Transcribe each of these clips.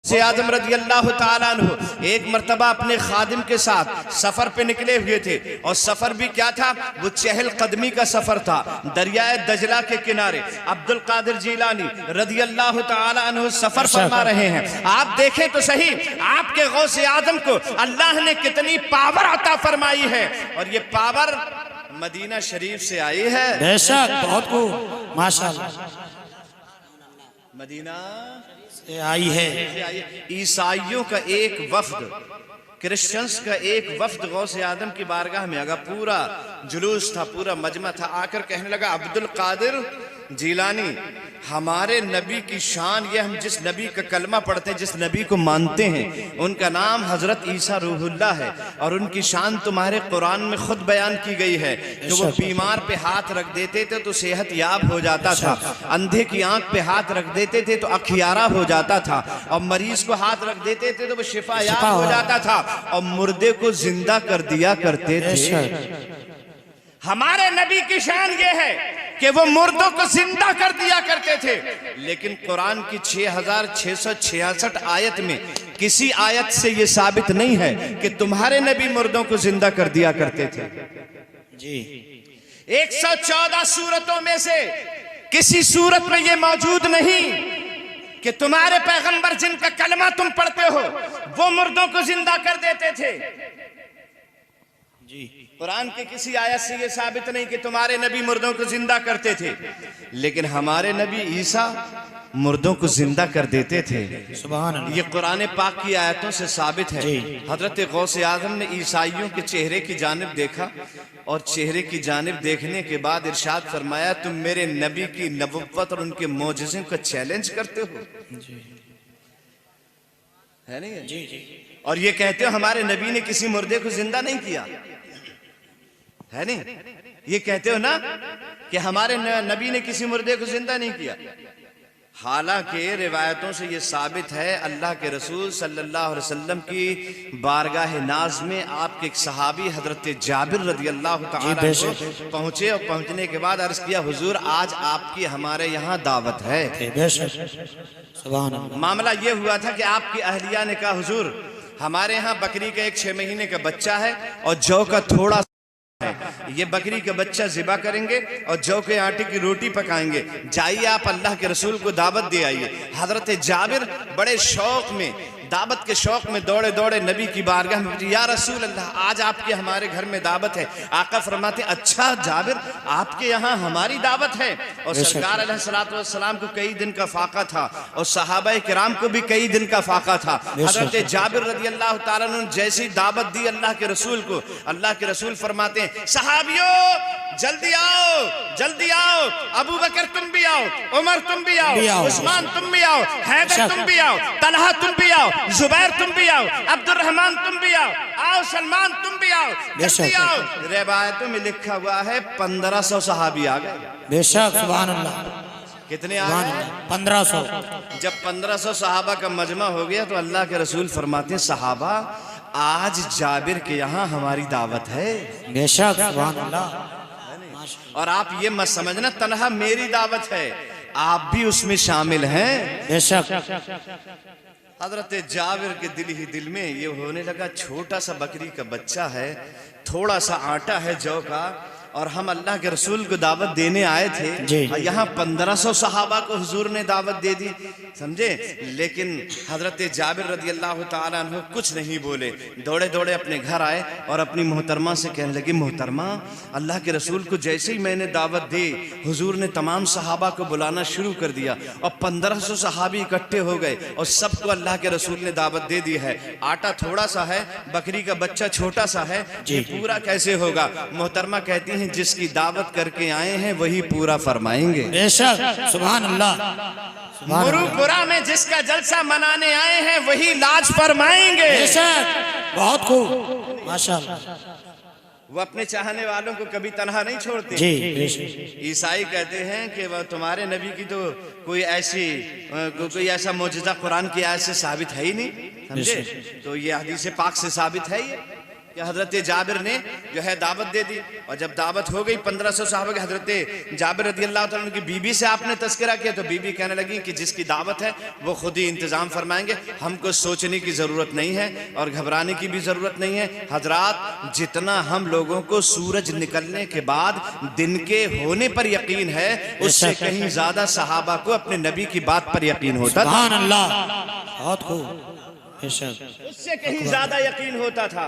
से आजम रज़ी अल्लाह ताला अन्हु एक मर्तबा अपने खादिम के साथ सफर पे निकले हुए थे और सफर भी क्या था, वो चहल कदमी का सफर था। दरियाए दजला के किनारे अब्दुल कादिर जीलानी रज़ी अल्लाह ताला अन्हु सफर फरमा रहे हैं। आप देखें तो सही, आपके गौसे आजम को अल्लाह ने कितनी पावर अता फरमाई है और ये पावर मदीना शरीफ से आई है। बेशक, बहुत खूब, माशाअल्लाह, मदीना से आई है। ईसाइयों का एक वफ्द, क्रिश्चियंस का एक वफ्द गौसे आदम की बारगाह में आगा, पूरा जुलूस था, पूरा मजमा था, आकर कहने लगा अब्दुल कादिर जीलानी, हमारे नबी की शान ये, हम जिस नबी का कलमा पढ़ते हैं, जिस नबी को मानते हैं, उनका नाम हजरत ईसा रूहुल्लाह है और उनकी शान तुम्हारे कुरान में खुद बयान की गई है कि वो बीमार पे हाथ रख देते थे तो सेहत याब हो जाता था, अंधे की आंख पे हाथ रख देते थे तो अखियारा हो जाता था, और मरीज को हाथ रख देते थे तो वो शिफा याब हो जाता था, और मुर्दे को जिंदा कर दिया करते थे। हमारे नबी की शान ये है कि वो मुर्दों को जिंदा कर दिया करते थे। लेकिन कुरान की 6666 आयत में किसी आयत से ये साबित नहीं है कि तुम्हारे नबी मुर्दों को जिंदा कर दिया करते थे। जी, 114 सूरतों में से किसी सूरत में ये मौजूद नहीं कि तुम्हारे पैगंबर जिनका कलमा तुम पढ़ते हो वो मुर्दों को जिंदा कर देते थे। जी, कुरान की किसी आयत से ये साबित नहीं कि तुम्हारे नबी मुर्दों को जिंदा करते थे, लेकिन हमारे नबी ईसा मुर्दों को जिंदा कर देते थे। सुभान अल्लाह। ये कुरान पाक की आयतों से साबित है। हजरत गौसे आजम ने ईसाइयों के चेहरे की जानिब देखा और चेहरे की जानिब देखने के बाद इरशाद फरमाया, तुम मेरे नबी की नबुव्वत और उनके मोजज़ों का चैलेंज करते हो, है नहीं? जी जी, और ये कहते हो हमारे नबी ने किसी मुर्दे को जिंदा नहीं किया, है नहीं? ये कहते हो ना कि हमारे नबी ने किसी मुर्दे को जिंदा नहीं किया। हालांकि रिवायतों से ये साबित है, अल्लाह के रसूल सल्लल्लाहु अलैहि वसल्लम की बारगाह नाज में आपके एक सहाबी हजरत जाबिर रज़ी अल्लाह ताला अन्हु पहुंचे और पहुंचने के बाद अर्ज किया, हुजूर आज आपकी हमारे यहाँ दावत है। सुभान अल्लाह। मामला ये हुआ था कि आपकी अहलिया ने कहा, हुजूर हमारे यहाँ बकरी का एक 6 महीने का बच्चा है और जौ का थोड़ा है, ये बकरी का बच्चा ज़िबा करेंगे और जौ के आटे की रोटी पकाएंगे, जाइए आप अल्लाह के रसूल को दावत दे आइए। हजरत जाबिर बड़े शौक में, दावत के शौक में दौड़े दौड़े नबी की बारगाह में पहुंचे। या रसूल अल्लाह, आज आपके हमारे घर में दावत है। आका फरमाते, अच्छा जाबिर, आपके यहाँ हमारी दावत है? और सरकार अलैहिस्सलातु वस्सलाम को कई दिन का फाका था और सहाबा किराम को भी कई दिन का फाका था। हजरत जाबिर रज़ी अल्लाह ताला अन्हु जैसी दावत दी अल्लाह के रसूल को, अल्लाह के रसूल फरमाते हैं, सहाबियों जल्दी आओ, जल्दी आओ, अबू बकर तुम भी आओ, उमर तुम भी आओ, उस्मान तुम भी आओ, हैदर तुम भी आओ, तलहा तुम भी आओ, जुबैर तुम भी आओ, अब्दुल रहमान तुम भी आओ, आओ सलमान तुम भी आओ, जल्दी आओ। रिवायतों में लिखा हुआ है 1500 सहाबी आ गए। बेशक, सुभान अल्लाह। कितने आ गए? 1500। जब 1500 सहाबा का मजमा हो गया तो अल्लाह के रसूल फरमाते हैं, सहाबा आज जाबिर के यहाँ हमारी दावत है। बेशक, सुभान अल्लाह। और आप ये मत समझना तन्हा मेरी दावत है, आप भी उसमें शामिल हैं। बेशक। हजरत जाबिर के दिल ही दिल में ये होने लगा, छोटा सा बकरी का बच्चा है, थोड़ा सा आटा है जौ का, और हम अल्लाह के रसूल को दावत देने आए थे, यहाँ 1500 सहाबा को हुजूर ने दावत दे दी, समझे? लेकिन हजरत जाबिर रज़ी अल्लाह ताला अन्हु कुछ नहीं बोले, दौड़े दौड़े अपने घर आए और अपनी मोहतरमा से कहने लगे, मोहतरमा अल्लाह के रसूल को जैसे ही मैंने दावत दी, हुजूर ने तमाम सहाबा को बुलाना शुरू कर दिया और 1500 सहाबी इकट्ठे हो गए और सबको अल्लाह के रसूल ने दावत दे दी है। आटा थोड़ा सा है, बकरी का बच्चा छोटा सा है, ये पूरा कैसे होगा? मोहतरमा कहती हैं, जिसकी दावत करके आए हैं वही पूरा फरमाएंगे। बेशक, सुभान अल्लाह। मुरुपुरा में जिसका जलसा मनाने आए हैं वही लाज फरमाएंगे। बेशक, बहुत खूब, माशाअल्लाह। वो अपने चाहने वालों को कभी तन्हा नहीं छोड़ते। जी, बेशक। ईसाई कहते हैं कि वह तुम्हारे नबी की तो कोई ऐसा मौजूदा कुरान की आयत से साबित है ही नहीं, समझे? तो ये हदीस पाक से साबित है। कि हजरत जाबिर ने जो है दावत दे दी, और जब दावत हो गई 1500 साहबा के, हजरत जाबिर रदी अल्लाह तआला की बीबी से आपने तस्करा किया, तो बीबी कहने लगी कि जिसकी दावत है वो खुद ही इंतजाम फरमाएंगे, हमको सोचने की जरूरत नहीं है और घबराने की भी जरूरत नहीं है। हजरात, जितना हम लोगों को सूरज निकलने के बाद दिन के होने पर यकीन है, उससे कहीं ज्यादा सहाबा को अपने नबी की बात पर यकीन होता था। सुभान अल्लाह, बहुत खूब, उससे कहीं ज्यादा यकीन होता था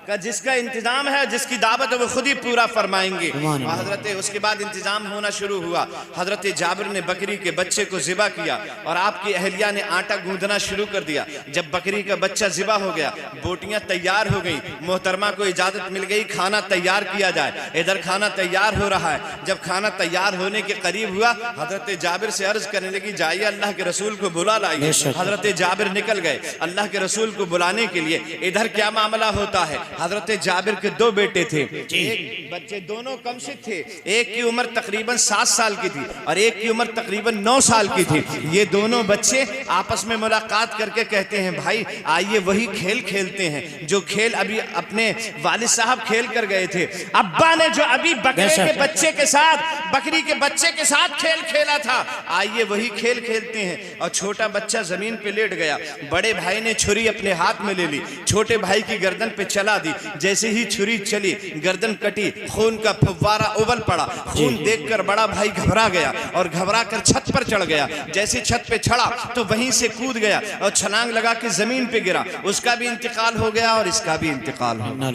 कि जिसका इंतजाम है, जिसकी दावत है, वो खुद ही पूरा फरमाएंगे। हजरत उसके बाद इंतजाम होना शुरू हुआ। हजरत जाबिर ने बकरी के बच्चे को ज़िबा किया और आपकी अहलिया ने आटा गूंदना शुरू कर दिया। जब बकरी का बच्चा ज़िबा हो गया, बोटियां तैयार हो गई, मोहतरमा को इजाजत मिल गई खाना तैयार किया जाए। इधर खाना तैयार हो रहा है। जब खाना तैयार होने के करीब हुआ, हजरत जाबिर से अर्ज करने लगी, जाइए अल्लाह के रसूल को बुला लाइए। हजरत जाबिर निकल गए अल्लाह के रसूल को बुलाने के लिए। इधर क्या मामला होता है, हजरत जाबिर के दो बेटे थे, एक बच्चे दोनों कमसिन थे, एक की उम्र तकरीबन 7 साल की थी और एक की उम्र तकरीबन 9 साल की थी। ये दोनों बच्चे आपस में मुलाकात करके कहते हैं, भाई आइए वही खेल खेलते हैं जो खेल अभी अपने वालिद साहब खेल कर गए थे। अब्बा ने जो अभी बकरे के बच्चे के साथ, बकरी के बच्चे के साथ खेल खेला था, आइए वही खेल खेलते हैं। और छोटा बच्चा जमीन पे लेट गया। बड़े भाई ने छुरी अपने हाथ में ले ली, छोटे भाई की गर्दन पे चला दी। जैसे ही छुरी चली, गर्दन कटी, खून का फव्वारा उबल पड़ा। खून देखकर बड़ा भाई घबरा गया और घबरा कर छत पर चढ़ गया। जैसे छत पे चढ़ा तो वहीं से कूद गया और छलांग लगा के जमीन पे गिरा। उसका भी इंतकाल हो गया और इसका भी इंतकाल हो गया।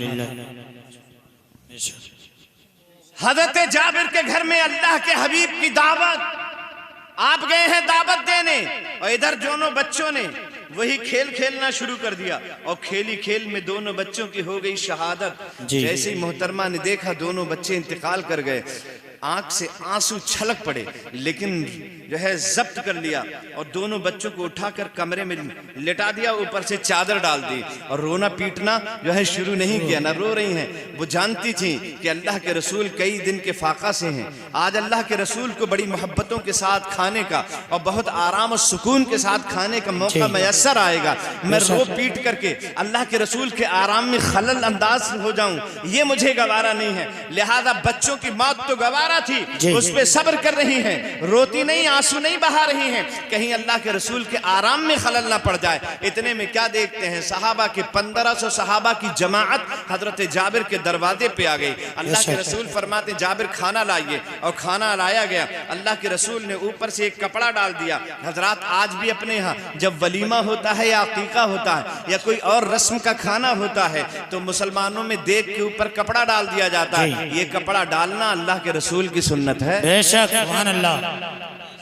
हजरत जाबिर के घर में अल्लाह के हबीब की दावत, आप गए हैं दावत देने, और इधर दोनों बच्चों ने वही खेल खेलना शुरू कर दिया और खेली खेल में दोनों बच्चों की हो गई शहादत। जैसे ही मोहतरमा ने देखा दोनों बच्चे इंतकाल कर गए, आंख से आंसू छलक पड़े, लेकिन जो है जब्त कर लिया और दोनों बच्चों को उठाकर कमरे में लेटा दिया, ऊपर से चादर डाल दी और रोना पीटना जो है शुरू नहीं किया। ना रो रही हैं, वो जानती थी कि अल्लाह के रसूल कई दिन के फाका से हैं। आज अल्लाह के रसूल को बड़ी मोहब्बतों के साथ खाने का और बहुत आराम और सुकून के साथ खाने का मौका मैसर आएगा। मैं रो पीट करके अल्लाह के रसूल के आराम में खलल अंदाज हो जाऊं, ये मुझे गवारा नहीं है। लिहाजा बच्चों की मौत तो गवारा थी, उस पे सब्र कर रही हैं, रोती नहीं, आंसू नहीं बहा रही हैं, कहीं अल्लाह के रसूल के आराम में खलल ना पड़ जाए। इतने में क्या देखते हैं, सहाबा के 1500 सहाबा की जमाअत हजरत जाबिर के दरवाजे पे आ गई। अल्लाह के रसूल फरमाते, जाबिर खाना लाइए, और खाना लाया गया। अल्लाह के रसूल ने ऊपर से एक कपड़ा डाल दिया। हजरात, आज भी अपने यहाँ जब वलीमा होता है या अकीका होता है या कोई और रस्म का खाना होता है तो मुसलमानों में देग के ऊपर कपड़ा डाल दिया जाता है। ये कपड़ा डालना अल्लाह के रसूल की सुन्नत है। बेशक, सुभान अल्लाह,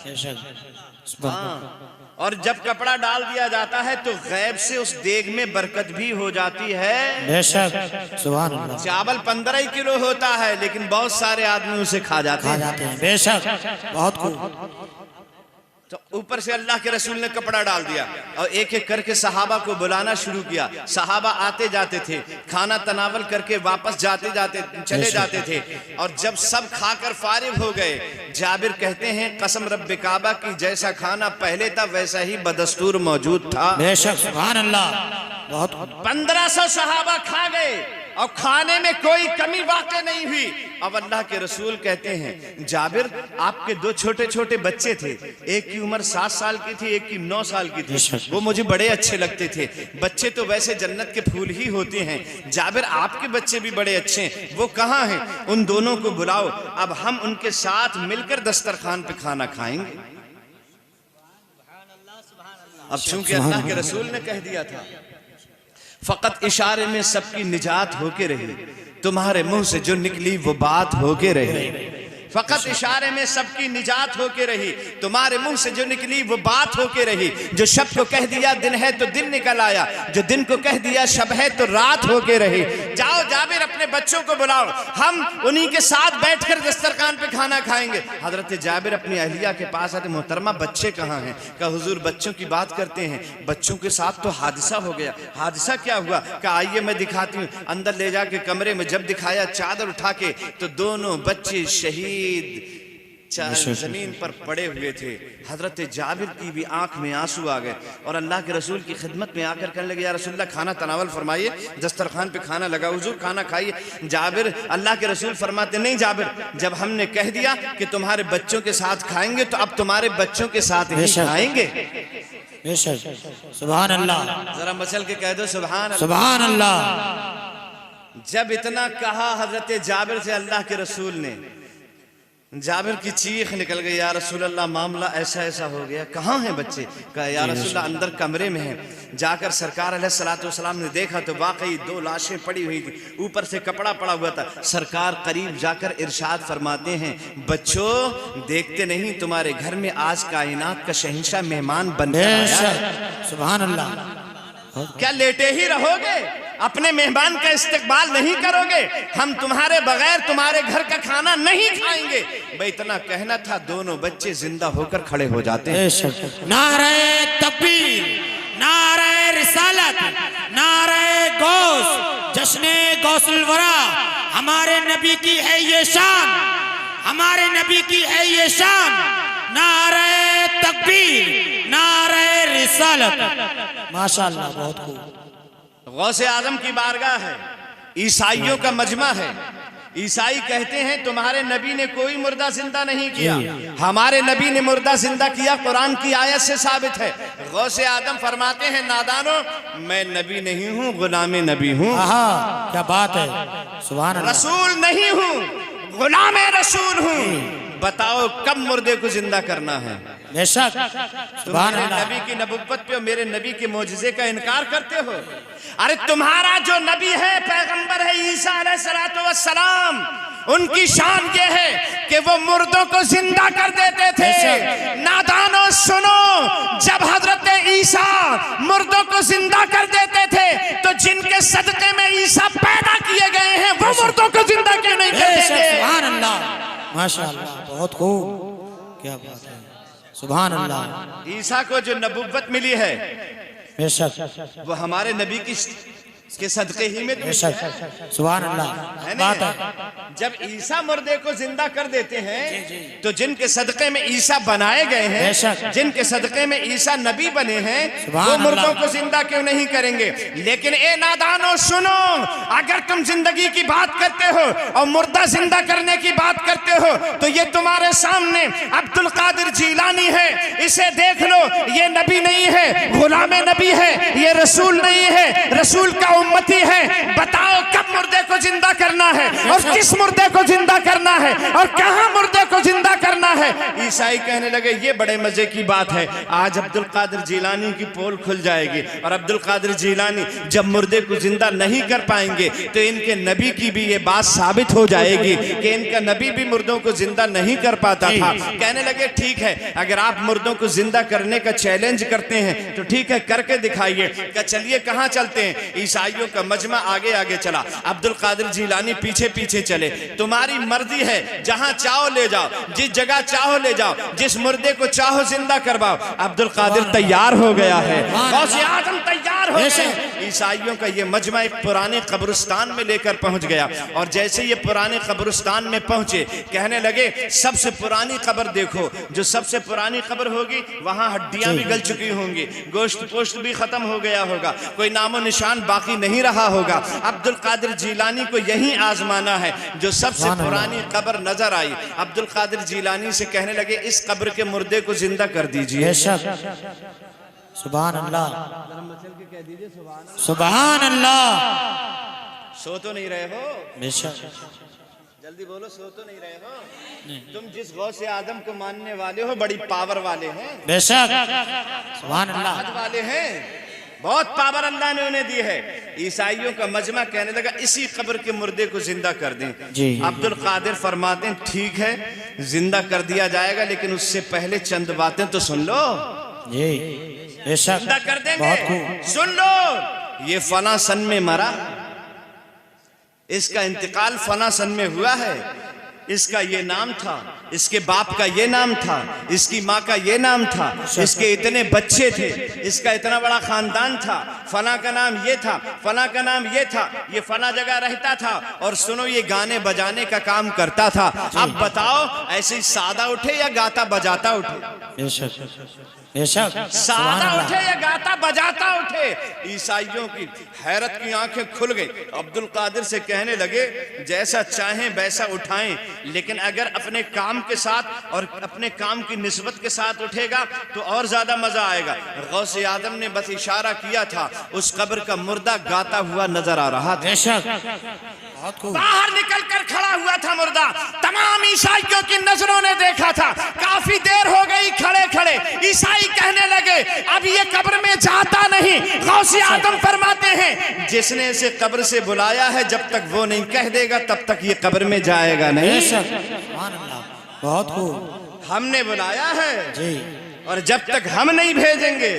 बेशक। और जब कपड़ा डाल दिया जाता है तो गैब से उस देग में बरकत भी हो जाती है। बेशक, सुभान अल्लाह। चावल 15 किलो होता है लेकिन बहुत सारे आदमी उसे खा जाते हैं। बेशक, बहुत खूब। तो ऊपर से अल्लाह के रसूल ने कपड़ा डाल दिया और एक एक करके सहाबा को बुलाना शुरू किया। सहाबा आते जाते थे, खाना तनावल करके वापस जाते जाते चले जाते थे। और जब सब खाकर फारिग हो गए, जाबिर कहते हैं, कसम रब्बे काबा की जैसा खाना पहले था वैसा ही बदस्तूर मौजूद था। बेशक, सुभान अल्लाह, बहुत। 1500 सहाबा खा गए और खाने में कोई कमी वाक़ई नहीं हुई। अब अल्लाह के रसूल कहते हैं, जाबिर आपके 2 छोटे छोटे बच्चे थे, एक की उम्र 7 साल की थी, एक की 9 साल की थी, वो मुझे बड़े अच्छे लगते थे। बच्चे तो वैसे जन्नत के फूल ही होते हैं, जाबिर आपके बच्चे भी बड़े अच्छे हैं, वो कहाँ हैं? उन दोनों को बुलाओ, अब हम उनके साथ मिलकर दस्तरखान पे खाना खाएंगे। अब चूंकि अल्लाह के रसूल ने कह दिया था, फकत इशारे में सबकी निजात होके रही, तुम्हारे मुंह से जो निकली वो बात होके रही। फकत इशारे में सबकी निजात होके रही, तुम्हारे मुंह से जो निकली वो बात होके रही। जो शब को कह दिया दिन है तो दिन निकल आया, जो दिन को कह दिया शब है तो रात होके रही। जाओ जाबिर अपने बच्चों को बुलाओ, हम उन्हीं के साथ बैठकर दस्तरखान पे खाना खाएंगे। हजरत जाबिर अपनी अहलिया के पास आते, मोहतरमा बच्चे कहाँ हैं? कहा हुजूर बच्चों की बात करते हैं, बच्चों के साथ तो हादसा हो गया। हादसा क्या हुआ? कहा आइए मैं दिखाती हूँ। अंदर ले जाके कमरे में जब दिखाया चादर उठा के तो दोनों बच्चे शहीद जमीन पर पड़े हुए थे। हजरत जाबिर की भी आंख में आंसू आ गए और अल्लाह के रसूल की खिदमत में आकर कहने लगे, या रसूलल्लाह खाना तनावल फरमाइए, दस्तरखान पे खाना लगा, हुजूर खाना खाइए। जाबिर, अल्लाह के रसूल फरमाते, नहीं जाबिर, जब हमने कह दिया कि तुम्हारे बच्चों के साथ खाएंगे तो अब तुम्हारे बच्चों के साथ ही खाएंगे। सुभान अल्लाह, जरा मचल के कह दो सुभान अल्लाह। सुभान अल्लाह। जब इतना कहा हजरत जाबिर से अल्लाह के रसूल ने, जाबिर की चीख निकल गई, या रसूल अल्लाह मामला ऐसा ऐसा हो गया, कहाँ हैं बच्चे? कहा या रसूल अल्लाह अंदर कमरे में हैं। जाकर सरकार अलैहिस्सलाम ने देखा तो वाकई 2 लाशें पड़ी हुई थी, ऊपर से कपड़ा पड़ा हुआ था। सरकार करीब जाकर इरशाद फरमाते हैं, बच्चों देखते नहीं तुम्हारे घर में आज कायनात का शहंशाह मेहमान बनकर आया है। सुभान अल्लाह। क्या लेटे ही रहोगे? अपने मेहमान का इस्तकबाल नहीं करोगे? हम तुम्हारे बगैर तुम्हारे घर का खाना नहीं खाएंगे। भाई इतना कहना था, दोनों बच्चे जिंदा होकर खड़े हो जाते हैं। नारे तकबीर, नारे रिसालत, नारे गौस, जश्ने गौसुल वरा। हमारे नबी की है ये शान, हमारे नबी की है ये शान। नारे तकबीर, नारे रिसालत। माशाअल्लाह, बहुत खूब। गौसे आजम की बारगाह है, ईसाइयों का मजमा है। ईसाई कहते हैं तुम्हारे नबी ने कोई मुर्दा जिंदा नहीं किया, हमारे नबी ने मुर्दा जिंदा किया, कुरान की आयत से साबित है। गौसे आदम फरमाते हैं, नादानो मैं नबी नहीं हूँ, गुलामे नबी हूँ। क्या बात है, सुभान अल्लाह। रसूल नहीं हूँ, गुलामे रसूल हूँ। बताओ कब मुर्दे को जिंदा करना है? बेशक। तुम्हारे नबी की नबुव्वत पे और मेरे नबी के मोजज़े का इनकार करते हो। अरे तुम्हारा जो नबी है, पैगंबर है ईसा अलैहिस्सलातु वस्सलाम, उनकी शान ये है कि वो मुर्दों को जिंदा कर देते थे। नादानो सुनो, जब हजरत ईसा मुर्दों को जिंदा कर देते थे तो जिनके सदके में ईसा पैदा किए गए हैं वो मुर्दों को जिंदा क्यों नहीं करते थे? सुभान अल्लाह, माशाअल्लाह, बहुत खूब, क्या बात है, सुभान अल्लाह। ईसा को जो नबुव्वत मिली है बेशक, वो हमारे नबी की के सदके ही में बेशक, सुभान अल्लाह। बात है, जब ईसा मुर्दे को जिंदा कर देते हैं तो जिनके सदके में ईसा बनाए गए हैं, जिनके सदके में ईसा नबी बने हैं, वो मुर्दों को जिंदा क्यों नहीं करेंगे? लेकिन ए नादानो सुनो, अगर तुम जिंदगी की बात करते हो और मुर्दा जिंदा करने की बात करते हो तो ये तुम्हारे सामने अब्दुल कादिर जीलानी है, इसे देख लो, ये नबी नहीं है, गुलामे नबी है, ये रसूल नहीं है, रसूल का उम्मती है। बताओ कब मुर्दे को जिंदा करना है और किस मुर्दे को जिंदा करना है और कहां मुर्दे को जिंदा करना है? ईसाई कहने लगे ये बड़े मजे की बात है, आज अब्दुल कादिर जीलानी की पोल खुल जाएगी और अब्दुल कादिर जीलानी जब मुर्दे को जिंदा नहीं कर पाएंगे तो इनके नबी की भी ये बात साबित हो जाएगी कि इनका नबी भी मुर्दों को जिंदा नहीं कर पाता था। कहने लगे ठीक है, अगर आप मुर्दों को जिंदा करने का चैलेंज करते हैं तो ठीक है, करके दिखाइए। क्या चलिए कहां चलते हैं? ईसाइयों का मजमा आगे आगे चला, अब्दुल कादिर जीलानी पीछे पीछे चले। तुम्हारी मर्जी है, जहां चाहो ले जाओ, जिस जगह चाहो ले जाओ, जिस मुर्दे को चाहो जिंदा करवाओ। अब्दुल कादिर तैयार हो गया है, गौसे आजम तैयार हो गए। ईसाइयों का ये मजमा एक पुराने कब्रिस्तान में लेकर पहुंच गया और जैसे ये पुराने कब्रिस्तान में पहुंचे कहने लगे सबसे पुरानी कब्र देखो, जो सबसे पुरानी कब्र होगी वहां हड्डियां भी गल चुकी होंगी, गोश्त पोश्त भी खत्म हो गया होगा, कोई नामो निशान बाकी नहीं रहा होगा। अब्दुल कादिर जीलानी को यही आजमाना है। जो सबसे पुरानी कब्र नजर आई, अब्दुल कादिर जीलानी से कहने लगे इस कब्र के मुर्दे को जिंदा कर दीजिए। सुभान अल्लाह, सुभान अल्लाह। सो तो नहीं रहे हो? बेशक, जल्दी बोलो, सो तो नहीं रहे हो? तुम जिस गौसे आदम को मानने वाले हो बड़ी पावर वाले हैं। बेशक, सुभान अल्लाह वाले हैं, बहुत पावर अल्लाह ने उन्हें दी है। ईसाइयों का मजमा कहने लगा इसी कब्र के मुर्दे को जिंदा कर दें। अब्दुल कादिर फरमाते हैं ठीक है, जिंदा कर दिया जाएगा, लेकिन उससे पहले चंद बातें तो सुन लो। जी बेशक, जिंदा कर देंगे, सुन लो। ये फला सन में मरा, इसका इंतकाल फला सन में हुआ है, इसका ये नाम था, इसके बाप का ये नाम था, इसकी माँ का ये नाम था, इसके इतने बच्चे थे, इसका इतना बड़ा खानदान था, फला का नाम ये था, फला का नाम ये था, ये फला जगह रहता था, और सुनो ये गाने बजाने का काम करता था। अब बताओ ऐसे ही सादा उठे या गाता बजाता उठे? बेशक बेशक, सादा उठे या गाता बजाता उठे? ईसाइयों की हैरत की आंखें खुल गई। अब्दुल कादिर से कहने लगे जैसा चाहें वैसा उठाएं, लेकिन अगर अपने काम के साथ और अपने काम की निस्बत के साथ उठेगा तो और ज्यादा मजा आएगा। गौसे आदम ने बस इशारा किया था, उस कब्र का मुर्दा गाता हुआ नजर आ रहा था। बेशक, बहुत खूब। बाहर निकल कर खड़ा हुआ था मुर्दा, तमाम ईसाइयों की नजरों ने देखा था। काफी देर हो गई खड़े खड़े, ईसाई कहने लगे अब ये कब्र में जाता नहीं। गौसे आदम फरमाते हैं जिसने इसे कब्र से बुलाया है जब तक वो नहीं कह देगा तब तक ये कब्र में जाएगा नहीं। बेशक, सुभान अल्लाह, बहुत खूब। हमने बुलाया है जी, और जब तक हम नहीं भेजेंगे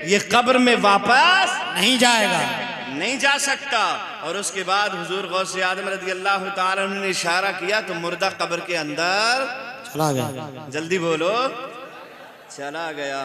ये कब्र में वापस नहीं जाएगा, नहीं जा सकता। और उसके बाद हुजूर गौसे आदम रज़ी अल्लाह तआला अन्हु ने इशारा किया तो मुर्दा कब्र के अंदर चला गया। जल्दी बोलो, चला गया।